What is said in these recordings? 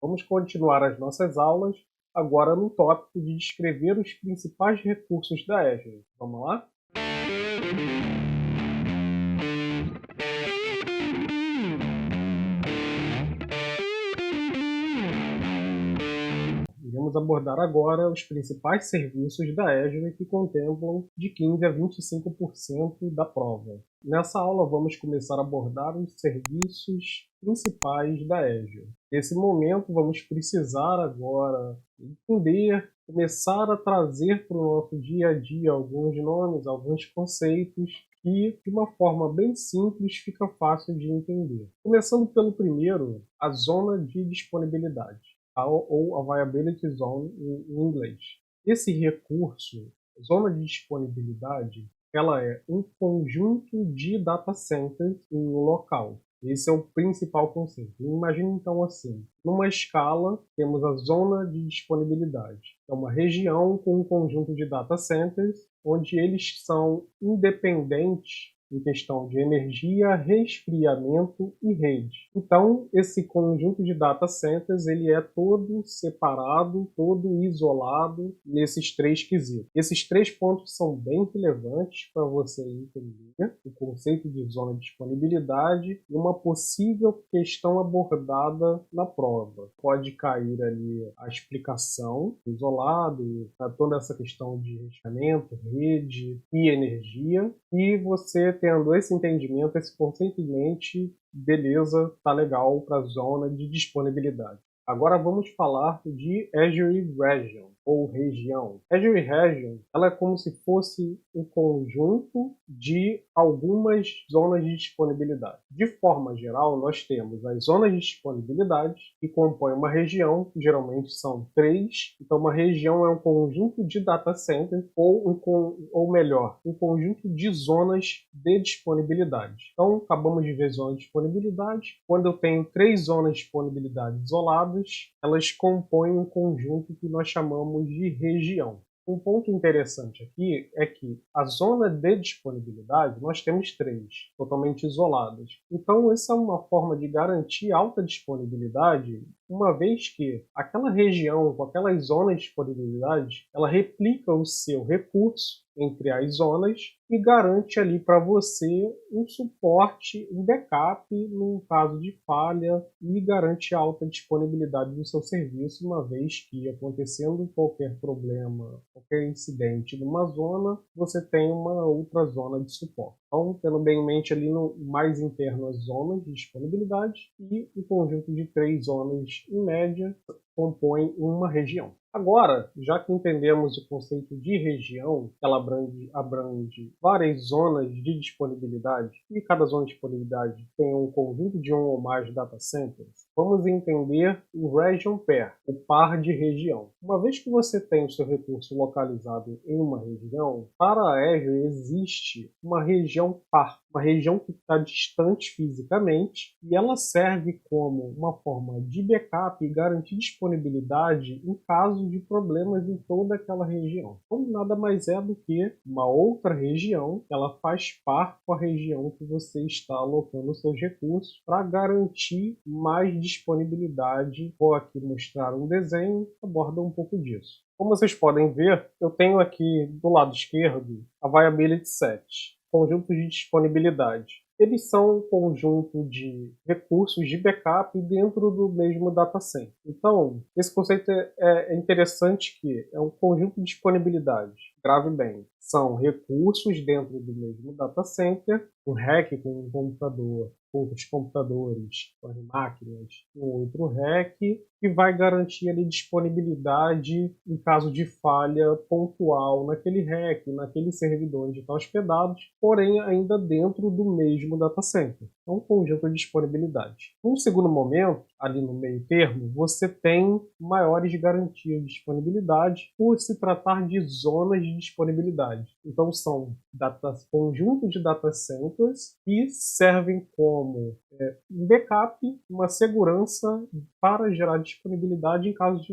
Vamos continuar as nossas aulas agora no tópico de descrever os principais recursos da Azure. Vamos lá? Iremos abordar agora os principais serviços da Azure que contemplam de 15 a 25% da prova. Nessa aula vamos começar a abordar os serviços principais da Azure. Nesse momento vamos precisar agora entender, começar a trazer para o nosso dia a dia alguns nomes, alguns conceitos que de uma forma bem simples fica fácil de entender. Começando pelo primeiro, a zona de disponibilidade ou Availability Zone em inglês. Esse recurso, zona de disponibilidade, ela é um conjunto de data centers em um local. Esse é o principal conceito. Imagine então assim, numa escala temos a zona de disponibilidade. É uma região com um conjunto de data centers onde eles são independentes em questão de energia, resfriamento e rede. Então, esse conjunto de data centers ele é todo separado, todo isolado nesses três quesitos. Esses três pontos são bem relevantes para você entender o conceito de zona de disponibilidade e uma possível questão abordada na prova. Pode cair ali a explicação isolado, toda essa questão de resfriamento, rede e energia, e você tendo esse entendimento, esse conceito em mente, beleza, tá legal para a zona de disponibilidade. Agora vamos falar de Azure Region, ou região. Azure Region, ela é como se fosse um conjunto de algumas zonas de disponibilidade. De forma geral, nós temos as zonas de disponibilidade, que compõem uma região, que geralmente são três. Então, uma região é um conjunto de data centers, ou melhor, um conjunto de zonas de disponibilidade. Então, acabamos de ver zona de disponibilidade. Quando eu tenho três zonas de disponibilidade isoladas, elas compõem um conjunto que nós chamamos de região. Um ponto interessante aqui é que a zona de disponibilidade nós temos três, totalmente isoladas. Então, essa é uma forma de garantir alta disponibilidade, uma vez que aquela região, com aquelas zonas de disponibilidade, ela replica o seu recurso entre as zonas e garante ali para você um suporte, um backup no caso de falha e garante alta disponibilidade do seu serviço, uma vez que acontecendo qualquer problema, qualquer incidente numa zona, você tem uma outra zona de suporte. Então, tendo bem em mente ali no mais interno as zonas de disponibilidade e um conjunto de três zonas em média compõem uma região. Agora, já que entendemos o conceito de região, ela abrange várias zonas de disponibilidade e cada zona de disponibilidade tem um conjunto de um ou mais data centers, vamos entender o region pair, o par de região. Uma vez que você tem o seu recurso localizado em uma região, para a Azure existe uma região par, uma região que está distante fisicamente e ela serve como uma forma de backup e garantir disponibilidade em caso de problemas em toda aquela região. Então, nada mais é do que uma outra região, ela faz par com a região que você está alocando seus recursos para garantir mais disponibilidade. Vou aqui mostrar um desenho que aborda um pouco disso. Como vocês podem ver, eu tenho aqui do lado esquerdo a Viability Set, conjunto de disponibilidade. Eles são um conjunto de recursos de backup dentro do mesmo data center. Então, esse conceito é interessante que é um conjunto de disponibilidade. Grave bem, são recursos dentro do mesmo data center, um rack com um computador, outros computadores, máquinas, um outro rack, que vai garantir ali disponibilidade em caso de falha pontual naquele rack, naquele servidor onde está hospedado, porém ainda dentro do mesmo data center. É um conjunto de disponibilidade. Num segundo momento, ali no meio termo, você tem maiores garantias de disponibilidade por se tratar de zonas de disponibilidade. Então são conjuntos de data centers que servem como um backup, uma segurança para gerar disponibilidade em caso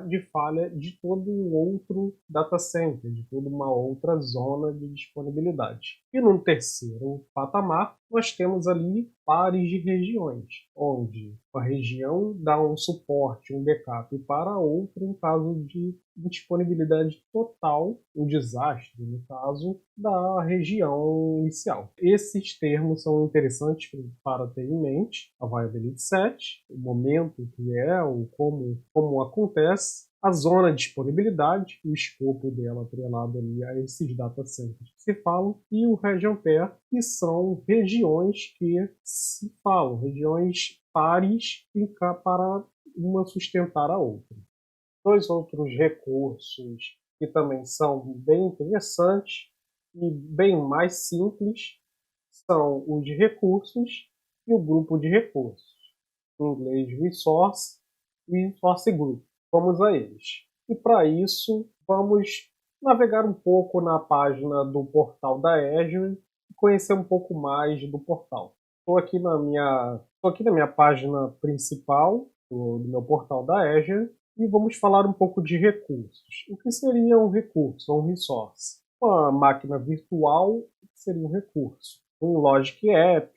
de falha de todo um outro data center, de toda uma outra zona de disponibilidade. E no terceiro patamar, nós temos ali pares de regiões, onde a região dá um suporte, um backup para a outra em caso de disponibilidade total, um desastre, no caso, da região inicial. Esses termos são interessantes para ter em mente: a Viability Set, o momento que é, o como acontece, a zona de disponibilidade, o escopo dela atrelado ali a esses data centers que se falam, e o region pair, que são regiões que se falam, regiões pares para uma sustentar a outra. Dois outros recursos que também são bem interessantes e bem mais simples são os recursos e o grupo de recursos. Em inglês, resource e resource group. Vamos a eles. E para isso, vamos navegar um pouco na página do portal da Azure e conhecer um pouco mais do portal. Estou aqui na minha página principal do meu portal da Azure e vamos falar um pouco de recursos. O que seria um recurso, um resource? Uma máquina virtual seria um recurso. Um Logic App,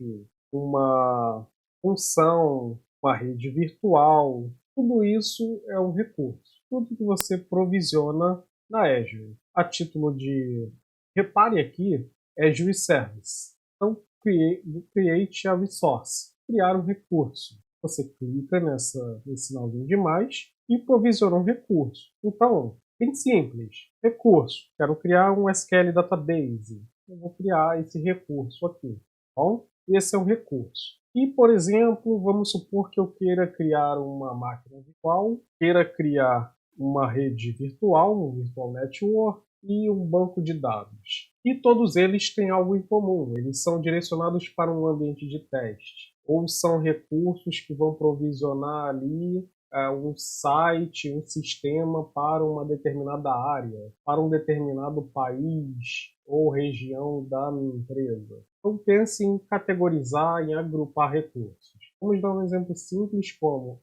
uma função, uma rede virtual, tudo isso é um recurso. Tudo que você provisiona na Azure. A título de... Repare aqui, Azure Service. Então, create a resource. Criar um recurso. Você clica nesse sinalzinho de mais e provisiona um recurso. Então, bem simples. Recurso. Quero criar um SQL Database. Eu vou criar esse recurso aqui. Bom, esse é um recurso. E, por exemplo, vamos supor que eu queira criar uma máquina virtual, queira criar uma rede virtual, um virtual network e um banco de dados. E todos eles têm algo em comum, eles são direcionados para um ambiente de teste, ou são recursos que vão provisionar ali um site, um sistema para uma determinada área, para um determinado país ou região da minha empresa. Então pense em categorizar, em agrupar recursos. Vamos dar um exemplo simples como: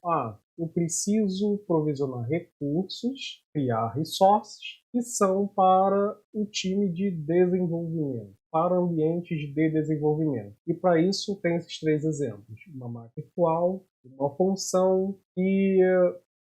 eu preciso provisionar recursos, criar resources, que são para o time de desenvolvimento, para ambientes de desenvolvimento. E para isso tem esses três exemplos: uma máquina virtual, uma função e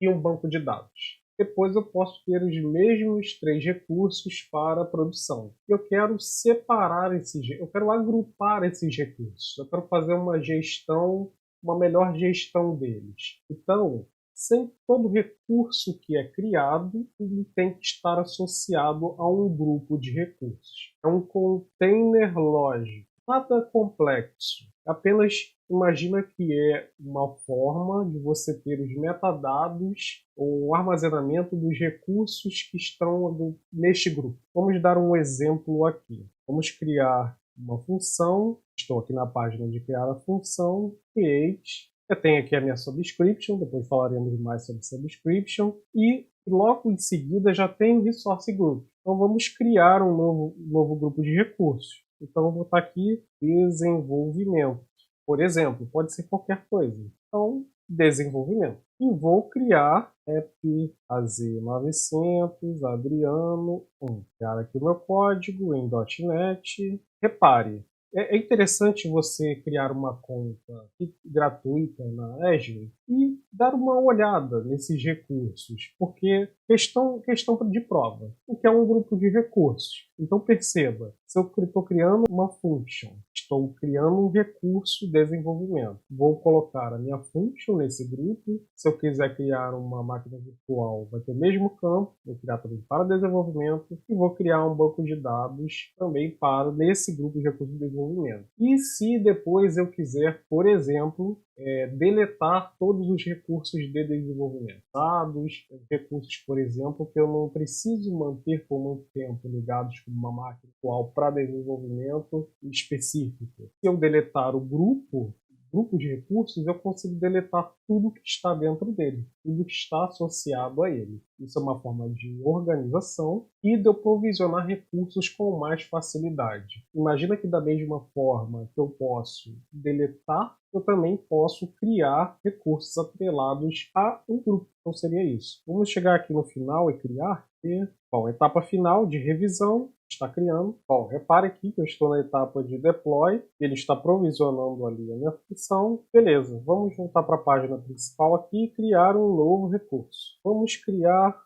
um banco de dados. Depois eu posso ter os mesmos três recursos para a produção. Eu quero separar eu quero agrupar esses recursos. Eu quero fazer uma gestão, uma melhor gestão deles. Então, sempre todo recurso que é criado, ele tem que estar associado a um grupo de recursos. É um container lógico, nada complexo. Apenas imagina que é uma forma de você ter os metadados ou o armazenamento dos recursos que estão neste grupo. Vamos dar um exemplo aqui. Vamos criar uma função. Estou aqui na página de criar a função create. Eu tenho aqui a minha subscription, depois falaremos mais sobre subscription, e logo em seguida já tem o resource group. Então vamos criar um novo grupo de recursos. Então eu vou botar aqui desenvolvimento. Por exemplo, pode ser qualquer coisa. Então, desenvolvimento. E vou criar app AZ900 Adriano 1. Criar aqui o meu código em .NET. Repare, é interessante você criar uma conta gratuita na Azure e dar uma olhada nesses recursos, porque questão de prova, o que é um grupo de recursos. Então perceba, se eu estou criando uma function, estou criando um recurso de desenvolvimento, vou colocar a minha function nesse grupo. Se eu quiser criar uma máquina virtual, vai ter o mesmo campo, vou criar também para desenvolvimento e vou criar um banco de dados também para nesse grupo de recursos de desenvolvimento. E se depois eu quiser, por exemplo, deletar todos os recursos de desenvolvimento, dados, recursos, por exemplo, que eu não preciso manter por muito tempo ligados com uma máquina virtual para desenvolvimento específico. Se eu deletar o grupo de recursos, eu consigo deletar tudo que está dentro dele, tudo que está associado a ele. Isso é uma forma de organização e de eu provisionar recursos com mais facilidade. Imagina que da mesma forma que eu posso deletar, eu também posso criar recursos atrelados a um grupo. Então seria isso. Vamos chegar aqui no final e criar. Bom, etapa final de revisão, está criando. Bom, repare aqui que eu estou na etapa de deploy, ele está provisionando ali a minha função. Beleza, vamos voltar para a página principal aqui e criar um novo recurso. Vamos criar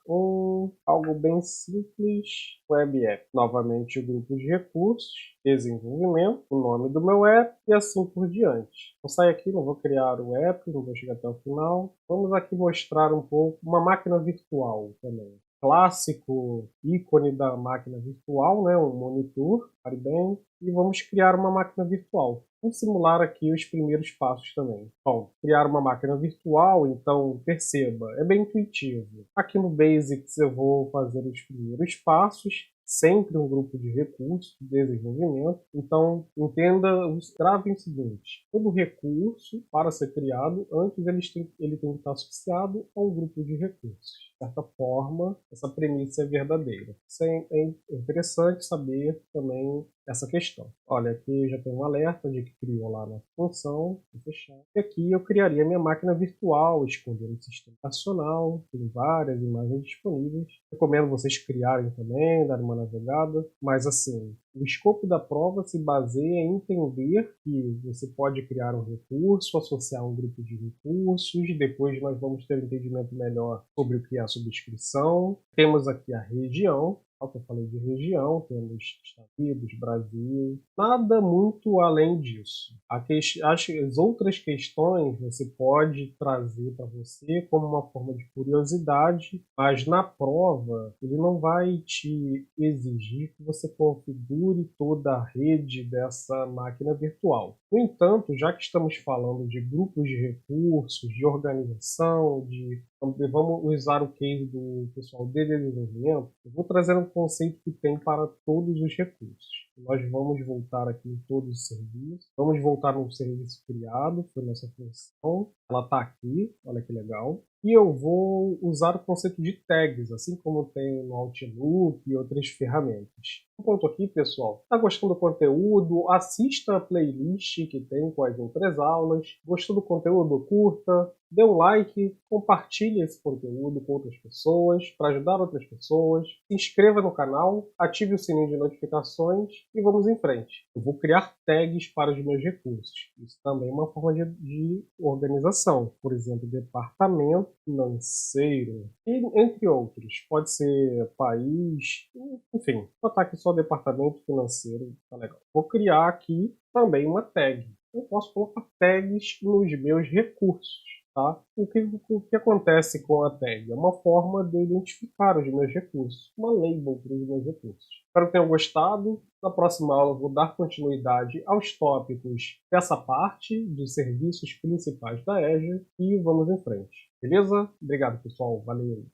algo bem simples, web app. Novamente o grupo de recursos, desenvolvimento, o nome do meu app e assim por diante. Vou sair aqui, não vou criar o app, não vou chegar até o final. Vamos aqui mostrar um pouco uma máquina virtual também. Clássico ícone da máquina virtual, né, um monitor, pare bem, e vamos criar uma máquina virtual. Vamos simular aqui os primeiros passos também. Bom, criar uma máquina virtual, então perceba, é bem intuitivo. Aqui no Basics eu vou fazer os primeiros passos, sempre um grupo de recursos de desenvolvimento. Então, entenda, grave o seguinte: todo recurso, para ser criado, antes ele tem que estar associado a um grupo de recursos. De certa forma, essa premissa é verdadeira. Isso é interessante saber também essa questão. Olha, aqui já tem um alerta de que criou lá na função, vou fechar. E aqui eu criaria minha máquina virtual, escolher o sistema operacional, tem várias imagens disponíveis. Recomendo vocês criarem também, darem uma navegada, mas assim, o escopo da prova se baseia em entender que você pode criar um recurso, associar um grupo de recursos, depois nós vamos ter um entendimento melhor sobre o que é a subscrição. Temos aqui a região, que eu falei de região, temos Estados Unidos, Brasil, nada muito além disso. As outras questões você pode trazer para você como uma forma de curiosidade, mas na prova ele não vai te exigir que você configure toda a rede dessa máquina virtual. No entanto, já que estamos falando de grupos de recursos, de organização, vamos usar o case do pessoal de desenvolvimento, eu vou trazer um conceito que tem para todos os recursos. Nós vamos voltar aqui em todos os serviços, vamos voltar no serviço criado, foi nossa função, ela está aqui, olha que legal. E eu vou usar o conceito de tags, assim como tem no Outlook e outras ferramentas. Um ponto aqui, pessoal. Está gostando do conteúdo? Assista a playlist que tem com as outras aulas. Gostou do conteúdo? Curta, dê um like, compartilhe esse conteúdo com outras pessoas, para ajudar outras pessoas. Se inscreva no canal, ative o sininho de notificações e vamos em frente. Eu vou criar tags para os meus recursos. Isso também é uma forma de organização. Por exemplo, departamento financeiro, e entre outros. Pode ser país, enfim. Vou botar aqui só departamento financeiro, tá legal. Vou criar aqui também uma tag. Eu posso colocar tags nos meus recursos. Tá? O que acontece com a tag? É uma forma de identificar os meus recursos, uma label para os meus recursos. Espero que tenham gostado. Na próxima aula eu vou dar continuidade aos tópicos dessa parte de serviços principais da Azure e vamos em frente. Beleza? Obrigado, pessoal. Valeu!